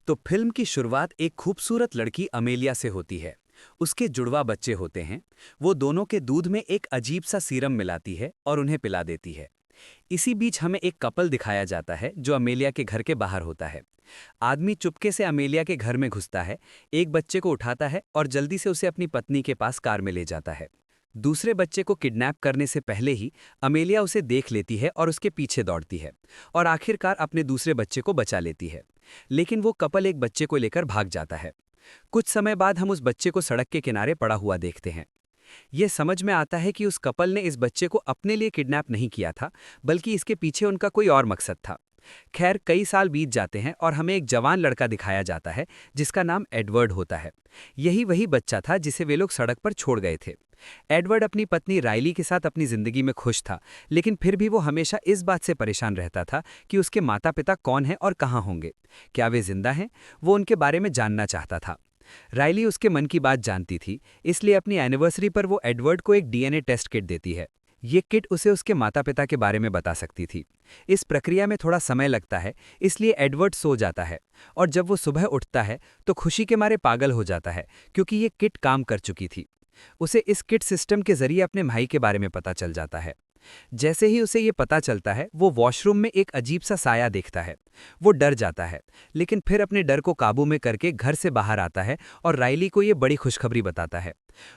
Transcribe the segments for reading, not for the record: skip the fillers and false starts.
तो फिल्म की शुरुआत एक खूबसूरत लड़की अमेलिया से होती है। उसके जुड़वा बच्चे होते हैं। वो दोनों के दूध में एक अजीब सा सीरम मिलाती है और उन्हें पिला देती है। इसी बीच हमें एक कपल दिखाया जाता है जो अमेलिया के घर के बाहर होता है। आदमी चुपके से अमेलिया के घर में घुसता है, एक बच्चे को उठाता है और जल्दी से उसे अपनी पत्नी के पास कार में ले जाता है। दूसरे बच्चे को किडनैप करने से पहले ही अमेलिया उसे देख लेती है और उसके पीछे दौड़ती है और आखिरकार अपने दूसरे बच्चे को बचा लेती है। लेकिन वो कपल एक बच्चे को लेकर भाग जाता है। कुछ समय बाद हम उस बच्चे को सड़क के किनारे पड़ा हुआ देखते हैं। ये समझ में आता है कि उस कपल ने इस बच्चे को अपने लिए किडनैप नहीं किया था, बल्कि इसके पीछे उनका कोई और मकसद था। खैर, कई साल बीत जाते हैं और हमें एक जवान लड़का दिखाया जाता है जिसका नाम एडवर्ड होता है। यही वही बच्चा था जिसे वे लोग सड़क पर छोड़ गए थे। एडवर्ड अपनी पत्नी राइली के साथ अपनी जिंदगी में खुश था, लेकिन फिर भी वो हमेशा इस बात से परेशान रहता था कि उसके माता पिता कौन हैं और कहाँ होंगे। क्या वे जिंदा हैं? वो उनके बारे में जानना चाहता था। राइली उसके मन की बात जानती थी, इसलिए अपनी एनिवर्सरी पर वो एडवर्ड को एक डीएनए टेस्ट किट देती है। ये किट उसे उसके माता पिता के बारे में बता सकती थी। इस प्रक्रिया में थोड़ा समय लगता है, इसलिए एडवर्ड सो जाता है और जब वो सुबह उठता है तो खुशी के मारे पागल हो जाता है, क्योंकि ये किट काम कर चुकी थी। उसे इस किट सिस्टम के जरिए अपने भाई के बारे में पता चल जाता है। जैसे ही उसे ये पता चलता है, वो वॉशरूम में एक अजीब सा साया देखता है। वो डर जाता है, लेकिन फिर अपने डर को काबू में करके घर से बाहर आता है और राइली को ये बड़ी खुशखबरी बताता है।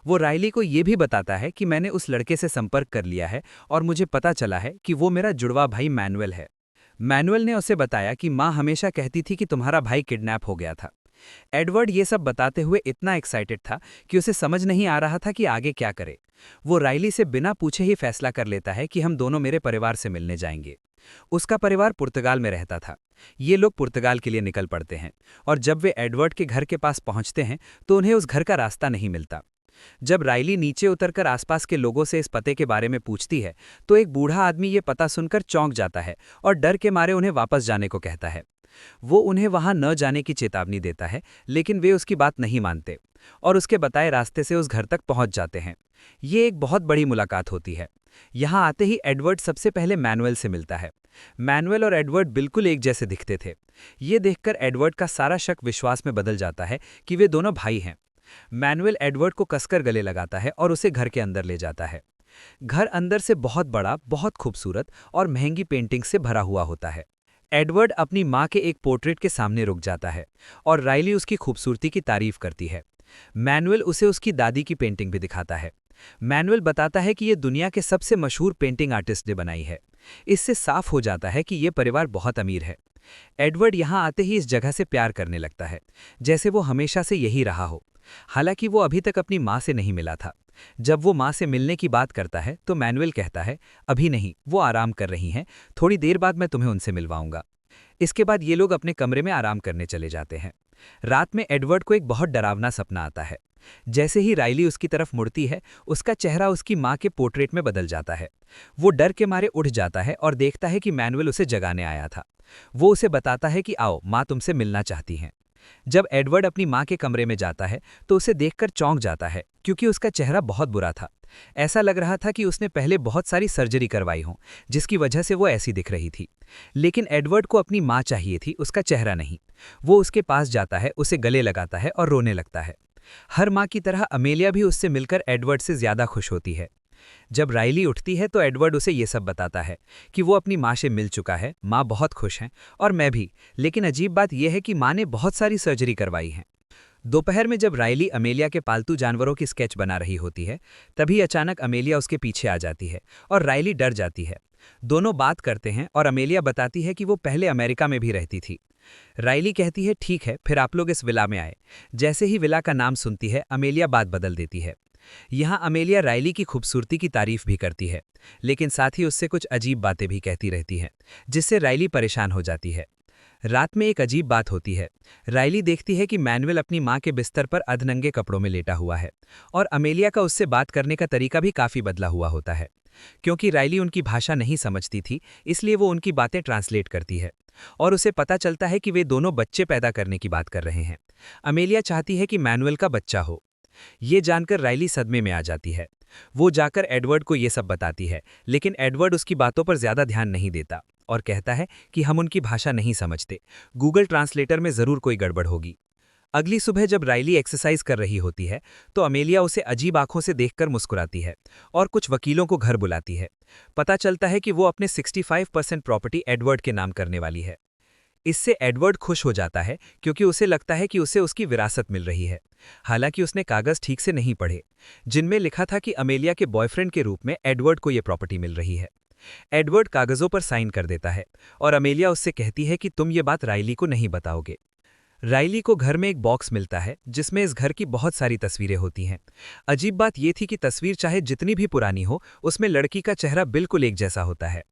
वो राइली को ये भी बताता है कि मैंने उस लड़के से संपर्क कर लिया है और मुझे पता चला है कि वो मेरा जुड़वा भाई मैनुअल है। मैनुअल ने उसे बताया कि माँ हमेशा कहती थी कि तुम्हारा भाई किडनैप हो गया था। एडवर्ड ये सब बताते हुए इतना एक्साइटेड था कि उसे समझ नहीं आ रहा था कि आगे क्या करे। वो राइली से बिना पूछे ही फैसला कर लेता है कि हम दोनों मेरे परिवार से मिलने जाएंगे। उसका परिवार पुर्तगाल में रहता था। ये लोग पुर्तगाल के लिए निकल पड़ते हैं और जब वे एडवर्ड के घर के पास पहुंचते हैं तो उन्हें उस घर का रास्ता नहीं मिलता। जब राइली नीचे उतरकर आसपास के लोगों से इस पते के बारे में पूछती है तो एक बूढ़ा आदमी ये पता सुनकर चौंक जाता है और डर के मारे उन्हें वापस जाने को कहता है। वो उन्हें वहां न जाने की चेतावनी देता है, लेकिन वे उसकी बात नहीं मानते और उसके बताए रास्ते से उस घर तक पहुंच जाते हैं। ये एक बहुत बड़ी मुलाकात होती है। यहां आते ही एडवर्ड सबसे पहले मैनुअल से मिलता है। मैनुअल और एडवर्ड बिल्कुल एक जैसे दिखते थे। ये देखकर एडवर्ड का सारा शक विश्वास में बदल जाता है कि वे दोनों भाई हैं। मैनुअल एडवर्ड को कसकर गले लगाता है और उसे घर के अंदर ले जाता है। घर अंदर से बहुत बड़ा, बहुत खूबसूरत और महंगी पेंटिंग से भरा हुआ होता है। एडवर्ड अपनी माँ के एक पोर्ट्रेट के सामने रुक जाता है और राइली उसकी खूबसूरती की तारीफ करती है। मैनुअल उसे उसकी दादी की पेंटिंग भी दिखाता है। मैनुअल बताता है कि ये दुनिया के सबसे मशहूर पेंटिंग आर्टिस्ट ने बनाई है। इससे साफ हो जाता है कि ये परिवार बहुत अमीर है। एडवर्ड यहाँ आते ही इस जगह से प्यार करने लगता है, जैसे वो हमेशा से यही रहा हो। हालांकि वो अभी तक अपनी माँ से नहीं मिला था। जब वो माँ से मिलने की बात करता है तो मैनुअल कहता है, अभी नहीं, वो आराम कर रही हैं, थोड़ी देर बाद मैं तुम्हें उनसे मिलवाऊंगा। इसके बाद ये लोग अपने कमरे में आराम करने चले जाते हैं। रात में एडवर्ड को एक बहुत डरावना सपना आता है। जैसे ही राइली उसकी तरफ मुड़ती है, उसका चेहरा उसकी माँ के पोर्ट्रेट में बदल जाता है। वो डर के मारे उठ जाता है और देखता है कि मैनुअल उसे जगाने आया था। वो उसे बताता है कि आओ, माँ तुमसे मिलना चाहती हैं। जब एडवर्ड अपनी माँ के कमरे में जाता है तो उसे देखकर चौंक जाता है, क्योंकि उसका चेहरा बहुत बुरा था। ऐसा लग रहा था कि उसने पहले बहुत सारी सर्जरी करवाई हो, जिसकी वजह से वो ऐसी दिख रही थी। लेकिन एडवर्ड को अपनी माँ चाहिए थी, उसका चेहरा नहीं। वो उसके पास जाता है, उसे गले लगाता है और रोने लगता है। हर माँ की तरह अमेलिया भी उससे मिलकर एडवर्ड से ज्यादा खुश होती है। जब राइली उठती है तो एडवर्ड उसे ये सब बताता है कि वो अपनी माँ से मिल चुका है, माँ बहुत खुश हैं और मैं भी। लेकिन अजीब बात यह है कि माँ ने बहुत सारी सर्जरी करवाई है। दोपहर में जब राइली अमेलिया के पालतू जानवरों की स्केच बना रही होती है, तभी अचानक अमेलिया उसके पीछे आ जाती है और राइली डर जाती है। दोनों बात करते हैं और अमेलिया बताती है कि वो पहले अमेरिका में भी रहती थी। राइली कहती है, ठीक है, फिर आप लोग इस विला में आए। जैसे ही विला का नाम सुनती है, अमेलिया बात बदल देती है। यहाँ अमेलिया राइली की खूबसूरती की तारीफ भी करती है, लेकिन साथ ही उससे कुछ अजीब बातें भी कहती रहती हैं, जिससे राइली परेशान हो जाती है। रात में एक अजीब बात होती है। राइली देखती है कि मैनुअल अपनी माँ के बिस्तर पर अधनंगे कपड़ों में लेटा हुआ है और अमेलिया का उससे बात करने का तरीका भी काफ़ी बदला हुआ होता है। क्योंकि राइली उनकी भाषा नहीं समझती थी, इसलिए वो उनकी बातें ट्रांसलेट करती है और उसे पता चलता है कि वे दोनों बच्चे पैदा करने की बात कर रहे हैं। अमेलिया चाहती है कि मैनुअल का बच्चा हो। ये जानकर राइली सदमे में आ जाती है। वो जाकर एडवर्ड को ये सब बताती है, लेकिन एडवर्ड उसकी बातों पर ज्यादा ध्यान नहीं देता और कहता है कि हम उनकी भाषा नहीं समझते, गूगल ट्रांसलेटर में ज़रूर कोई गड़बड़ होगी। अगली सुबह जब राइली एक्सरसाइज कर रही होती है तो अमेलिया उसे अजीब आंखों से देखकर मुस्कुराती है और कुछ वकीलों को घर बुलाती है। पता चलता है कि वो अपने 65% प्रॉपर्टी एडवर्ड के नाम करने वाली है। इससे एडवर्ड खुश हो जाता है क्योंकि उसे लगता है कि उसे उसकी विरासत मिल रही है। हालांकि उसने कागज ठीक से नहीं पढ़े, जिनमें लिखा था कि अमेलिया के बॉयफ्रेंड के रूप में एडवर्ड को यह प्रॉपर्टी मिल रही है। एडवर्ड कागजों पर साइन कर देता है और अमेलिया उससे कहती है कि तुम ये बात राइली को नहीं बताओगे। राइली को घर में एक बॉक्स मिलता है जिसमें इस घर की बहुत सारी तस्वीरें होती हैं। अजीब बात यह थी कि तस्वीर चाहे जितनी भी पुरानी हो, उसमें लड़की का चेहरा बिल्कुल एक जैसा होता है।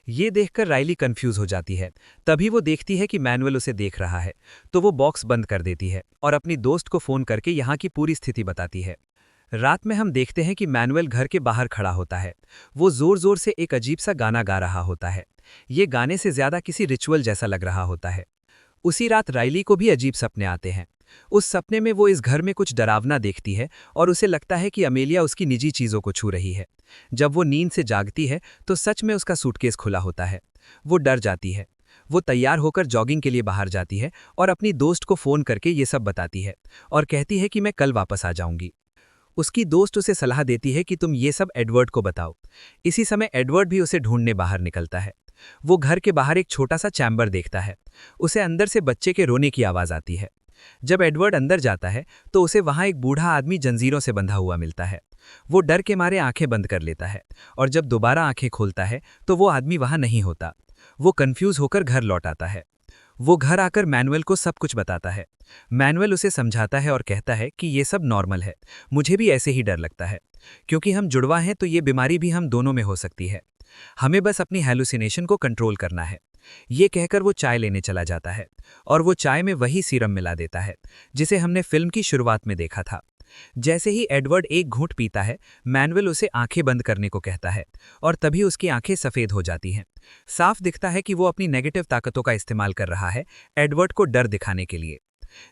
ये देखकर राइली कंफ्यूज हो जाती है। तभी वो देखती है कि मैनुअल उसे देख रहा है, तो वो बॉक्स बंद कर देती है और अपनी दोस्त को फोन करके यहाँ की पूरी स्थिति बताती है। रात में हम देखते हैं कि मैनुअल घर के बाहर खड़ा होता है। वो जोर जोर से एक अजीब सा गाना गा रहा होता है। ये गाने से ज्यादा किसी रिचुअल जैसा लग रहा होता है। उसी रात राइली को भी अजीब सपने आते हैं। उस सपने में वो इस घर में कुछ डरावना देखती है और उसे लगता है कि अमेलिया उसकी निजी चीज़ों को छू रही है। जब वो नींद से जागती है तो सच में उसका सूटकेस खुला होता है। वो डर जाती है। वो तैयार होकर जॉगिंग के लिए बाहर जाती है और अपनी दोस्त को फ़ोन करके ये सब बताती है और कहती है कि मैं कल वापस आ जाऊंगी। उसकी दोस्त उसे सलाह देती है कि तुम ये सब एडवर्ड को बताओ। इसी समय एडवर्ड भी उसे ढूंढने बाहर निकलता है। वो घर के बाहर एक छोटा सा चैम्बर देखता है। उसे अंदर से बच्चे के रोने की आवाज़ आती है। जब एडवर्ड अंदर जाता है तो उसे वहां एक बूढ़ा आदमी जंजीरों से बंधा हुआ मिलता है। वो डर के मारे आंखें बंद कर लेता है और जब दोबारा आंखें खोलता है तो वो आदमी वहां नहीं होता। वो कंफ्यूज होकर घर लौट आता है। वो घर आकर मैनुअल को सब कुछ बताता है। मैनुअल उसे समझाता है और कहता है कि ये सब नॉर्मल है, मुझे भी ऐसे ही डर लगता है। क्योंकि हम जुड़वा हैं तो ये बीमारी भी हम दोनों में हो सकती है। हमें बस अपनी हैलुसिनेशन को कंट्रोल करना है। ये कहकर वो चाय लेने चला जाता है और वो चाय में वही सीरम मिला देता है जिसे हमने फिल्म की शुरुआत में देखा था। जैसे ही एडवर्ड एक घूंट पीता है, मैनुअल उसे आंखें बंद करने को कहता है और तभी उसकी आंखें सफ़ेद हो जाती हैं। साफ दिखता है कि वो अपनी नेगेटिव ताकतों का इस्तेमाल कर रहा है एडवर्ड को डर दिखाने के लिए,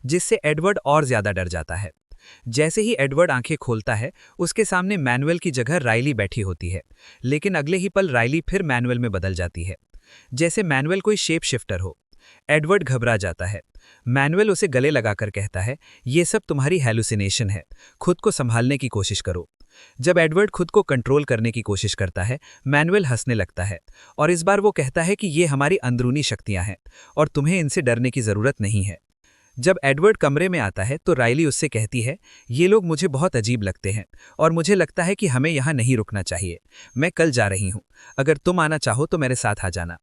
जिससे एडवर्ड और ज़्यादा डर जाता है। जैसे ही एडवर्ड आंखें खोलता है, उसके सामने मैनुअल की जगह राइली बैठी होती है, लेकिन अगले ही पल राइली फिर मैनुअल में बदल जाती है, जैसे मैनुअल कोई शेप शिफ्टर हो। एडवर्ड घबरा जाता है। मैनुअल उसे गले लगाकर कहता है, ये सब तुम्हारी हैलुसिनेशन है, खुद को संभालने की कोशिश करो। जब एडवर्ड खुद को कंट्रोल करने की कोशिश करता है, मैनुअल हंसने लगता है और इस बार वो कहता है कि ये हमारी अंदरूनी शक्तियां हैं और तुम्हें इनसे डरने की ज़रूरत नहीं है। जब एडवर्ड कमरे में आता है तो राइली उससे कहती है, ये लोग मुझे बहुत अजीब लगते हैं और मुझे लगता है कि हमें यहाँ नहीं रुकना चाहिए। मैं कल जा रही हूँ, अगर तुम आना चाहो तो मेरे साथ आ जाना।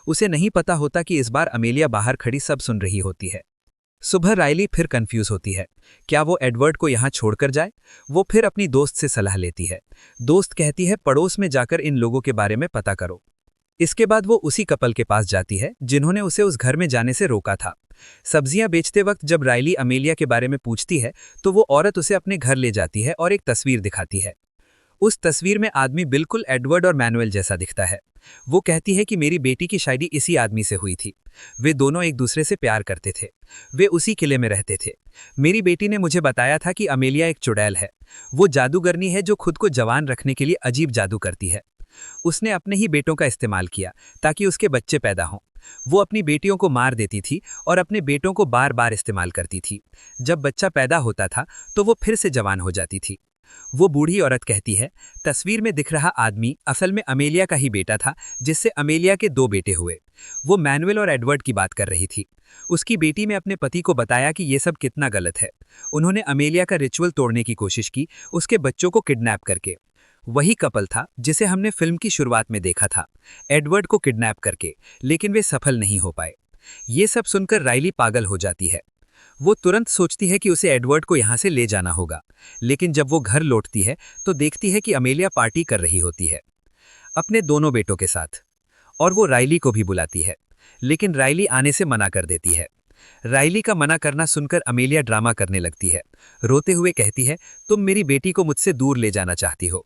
उसे नहीं पता होता कि इस बार अमेलिया बाहर खड़ी सब सुन रही होती है। सुबह राइली फिर कंफ्यूज होती है, क्या वो एडवर्ड को यहाँ छोड़कर जाए? वो फिर अपनी दोस्त से सलाह लेती है। दोस्त कहती है, पड़ोस में जाकर इन लोगों के बारे में पता करो। इसके बाद वो उसी कपल के पास जाती है जिन्होंने उसे उस घर में जाने से रोका था। सब्जियां बेचते वक्त जब राइली अमेलिया के बारे में पूछती है तो वो औरत उसे अपने घर ले जाती है और एक तस्वीर दिखाती है। उस तस्वीर में आदमी बिल्कुल एडवर्ड और मैनुअल जैसा दिखता है। वो कहती है कि मेरी बेटी की शादी इसी आदमी से हुई थी। वे दोनों एक दूसरे से प्यार करते थे। वे उसी किले में रहते थे। मेरी बेटी ने मुझे बताया था कि अमेलिया एक चुड़ैल है। वो जादूगरनी है जो खुद को जवान रखने के लिए अजीब जादू करती है। उसने अपने ही बेटों का इस्तेमाल किया ताकि उसके बच्चे पैदा हों। वो अपनी बेटियों को मार देती थी और अपने बेटों को बार बार इस्तेमाल करती थी। जब बच्चा पैदा होता था तो वो फिर से जवान हो जाती थी। वो बूढ़ी औरत कहती है, तस्वीर में दिख रहा आदमी असल में अमेलिया का ही बेटा था, जिससे अमेलिया के 2 बेटे हुए। वो मैनुअल और एडवर्ड की बात कर रही थी। उसकी बेटी ने अपने पति को बताया कि ये सब कितना गलत है। उन्होंने अमेलिया का रिचुअल तोड़ने की कोशिश की, उसके बच्चों को किडनैप करके। वही कपल था जिसे हमने फिल्म की शुरुआत में देखा था, एडवर्ड को किडनैप करके, लेकिन वे सफल नहीं हो पाए। ये सब सुनकर राइली पागल हो जाती है। वो तुरंत सोचती है कि उसे एडवर्ड को यहाँ से ले जाना होगा, लेकिन जब वो घर लौटती है तो देखती है कि अमेलिया पार्टी कर रही होती है अपने दोनों बेटों के साथ, और वो राइली को भी बुलाती है, लेकिन राइली आने से मना कर देती है। राइली का मना करना सुनकर अमेलिया ड्रामा करने लगती है। रोते हुए कहती है, तुम मेरी बेटी को मुझसे दूर ले जाना चाहती हो।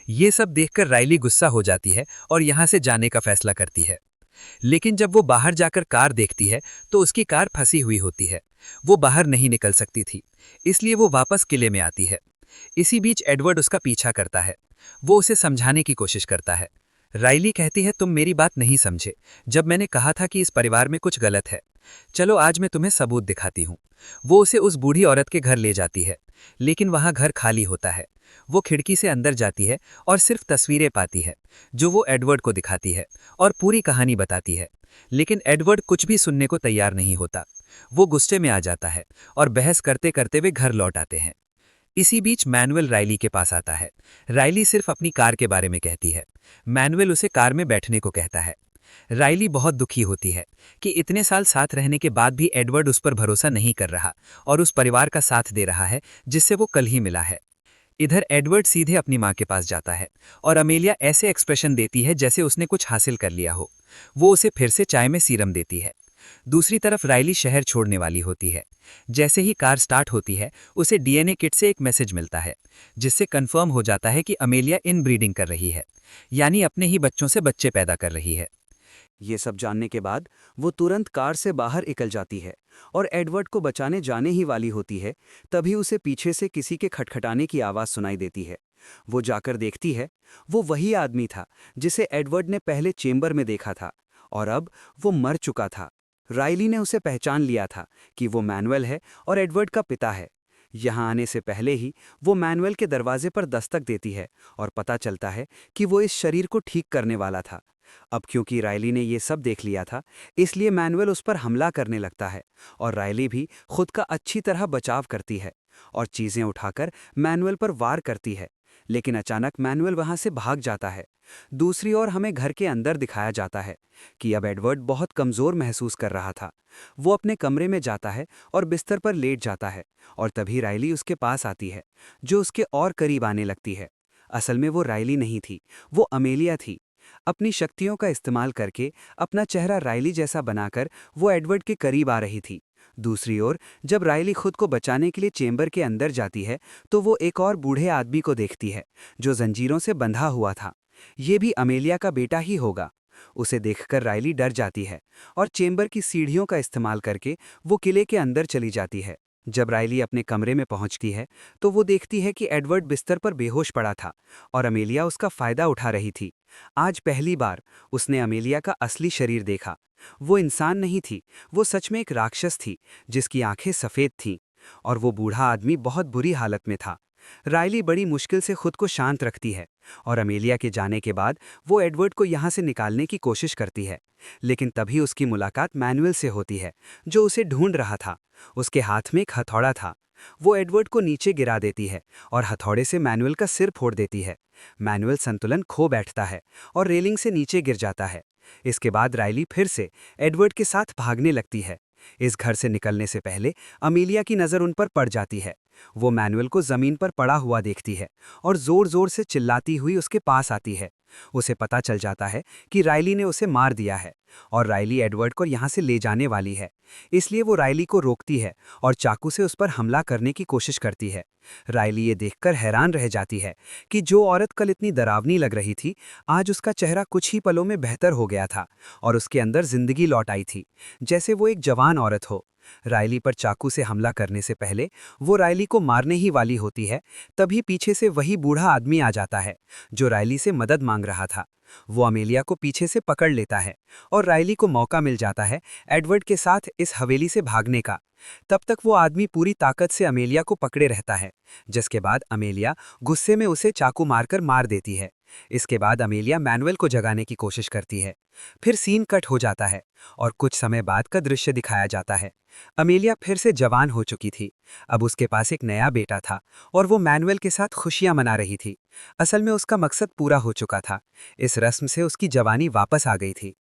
ये सब देखकर राइली गुस्सा हो जाती है और यहाँ से जाने का फैसला करती है। लेकिन जब वो बाहर जाकर कार देखती है तो उसकी कार फंसी हुई होती है। वो बाहर नहीं निकल सकती थी, इसलिए वो वापस किले में आती है। इसी बीच एडवर्ड उसका पीछा करता है। वो उसे समझाने की कोशिश करता है। राइली कहती है, तुम मेरी बात नहीं समझे। जब मैंने कहा था कि इस परिवार में कुछ गलत है। चलो आज मैं तुम्हें सबूत दिखाती हूँ। वो उसे उस बूढ़ी औरत के घर ले जाती है, लेकिन वहाँ घर खाली होता है। वो खिड़की से अंदर जाती है और सिर्फ तस्वीरें पाती है, जो वो एडवर्ड को दिखाती है और पूरी कहानी बताती है। लेकिन एडवर्ड कुछ भी सुनने को तैयार नहीं होता। वो गुस्से में आ जाता है और बहस करते करते वे घर लौट आते हैं। इसी बीच मैनुअल राइली के पास आता है। राइली सिर्फ अपनी कार के बारे में कहती है। मैनुअल उसे कार में बैठने को कहता है। राइली बहुत दुखी होती है कि इतने साल साथ रहने के बाद भी एडवर्ड उस पर भरोसा नहीं कर रहा और उस परिवार का साथ दे रहा है जिससे वो कल ही मिला है। इधर एडवर्ड सीधे अपनी माँ के पास जाता है और अमेलिया ऐसे एक्सप्रेशन देती है जैसे उसने कुछ हासिल कर लिया हो। वो उसे फिर से चाय में सीरम देती है। दूसरी तरफ राइली शहर छोड़ने वाली होती है। जैसे ही कार स्टार्ट होती है, उसे डीएनए किट से एक मैसेज मिलता है, जिससे कंफर्म हो जाता है कि अमेलिया इनब्रीडिंग कर रही है, यानी अपने ही बच्चों से बच्चे पैदा कर रही है। ये सब जानने के बाद वो तुरंत कार से बाहर निकल जाती है और एडवर्ड को बचाने जाने ही वाली होती है। तभी उसे पीछे से किसी के खटखटाने की आवाज़ सुनाई देती है। वो जाकर देखती है, वो वही आदमी था जिसे एडवर्ड ने पहले चेंबर में देखा था, और अब वो मर चुका था। राइली ने उसे पहचान लिया था कि वो मैनुअल है और एडवर्ड का पिता है। यहाँ आने से पहले ही वो मैनुअल के दरवाजे पर दस्तक देती है और पता चलता है कि वो इस शरीर को ठीक करने वाला था। अब क्योंकि राइली ने ये सब देख लिया था, इसलिए मैनुअल उस पर हमला करने लगता है और राइली भी खुद का अच्छी तरह बचाव करती है और चीज़ें उठाकर मैनुअल पर वार करती है। लेकिन अचानक मैनुअल वहां से भाग जाता है। दूसरी ओर हमें घर के अंदर दिखाया जाता है कि अब एडवर्ड बहुत कमज़ोर महसूस कर रहा था। वो अपने कमरे में जाता है और बिस्तर पर लेट जाता है, और तभी राइली उसके पास आती है, जो उसके और करीब आने लगती है। असल में वो राइली नहीं थी, वो अमेलिया थी। अपनी शक्तियों का इस्तेमाल करके अपना चेहरा राइली जैसा बनाकर वो एडवर्ड के करीब आ रही थी। दूसरी ओर जब राइली खुद को बचाने के लिए चेंबर के अंदर जाती है, तो वो एक और बूढ़े आदमी को देखती है जो जंजीरों से बंधा हुआ था। ये भी अमेलिया का बेटा ही होगा। उसे देखकर राइली डर जाती है और चेंबर की सीढ़ियों का इस्तेमाल करके वो किले के अंदर चली जाती है। जब राइली अपने कमरे में पहुंचती है, तो वो देखती है कि एडवर्ड बिस्तर पर बेहोश पड़ा था और अमेलिया उसका फायदा उठा रही थी। आज पहली बार उसने अमेलिया का असली शरीर देखा। वो इंसान नहीं थी, वो सच में एक राक्षस थी जिसकी आंखें सफ़ेद थीं, और वो बूढ़ा आदमी बहुत बुरी हालत में था। राइली बड़ी मुश्किल से खुद को शांत रखती है और अमेलिया के जाने के बाद वो एडवर्ड को यहाँ से निकालने की कोशिश करती है। लेकिन तभी उसकी मुलाकात मैनुअल से होती है, जो उसे ढूंढ रहा था। उसके हाथ में एक हथौड़ा था। वो एडवर्ड को नीचे गिरा देती है और हथौड़े से मैनुअल का सिर फोड़ देती है। मैनुअल संतुलन खो बैठता है और रेलिंग से नीचे गिर जाता है। इसके बाद राइली फिर से एडवर्ड के साथ भागने लगती है। इस घर से निकलने से पहले अमीलिया की नज़र उन पर पड़ जाती है। वो मैनुअल को ज़मीन पर पड़ा हुआ देखती है और ज़ोर ज़ोर से चिल्लाती हुई उसके पास आती है। उसे पता चल जाता है कि राइली ने उसे मार दिया है और राइली एडवर्ड को यहाँ से ले जाने वाली है। इसलिए वो राइली को रोकती है और चाकू से उस पर हमला करने की कोशिश करती है। राइली ये देखकर हैरान रह जाती है कि जो औरत कल इतनी डरावनी लग रही थी, आज उसका चेहरा कुछ ही पलों में बेहतर हो गया था और उसके अंदर जिंदगी लौट आई थी, जैसे वो एक जवान औरत हो। राइली पर चाकू से हमला करने से पहले वो राइली को मारने ही वाली होती है, तभी पीछे से वही बूढ़ा आदमी आ जाता है जो राइली से मदद मांग रहा था। वो अमेलिया को पीछे से पकड़ लेता है और राइली को मौका मिल जाता है एडवर्ड के साथ इस हवेली से भागने का। तब तक वो आदमी पूरी ताकत से अमेलिया को पकड़े रहता है, जिसके बाद अमेलिया गुस्से में उसे चाकू मारकर मार देती है। इसके बाद अमेलिया मैनुअल को जगाने की कोशिश करती है। फिर सीन कट हो जाता है और कुछ समय बाद का दृश्य दिखाया जाता है। अमेलिया फिर से जवान हो चुकी थी। अब उसके पास एक नया बेटा था और वो मैनुअल के साथ खुशियां मना रही थी। असल में उसका मकसद पूरा हो चुका था। इस रस्म से उसकी जवानी वापस आ गई थी।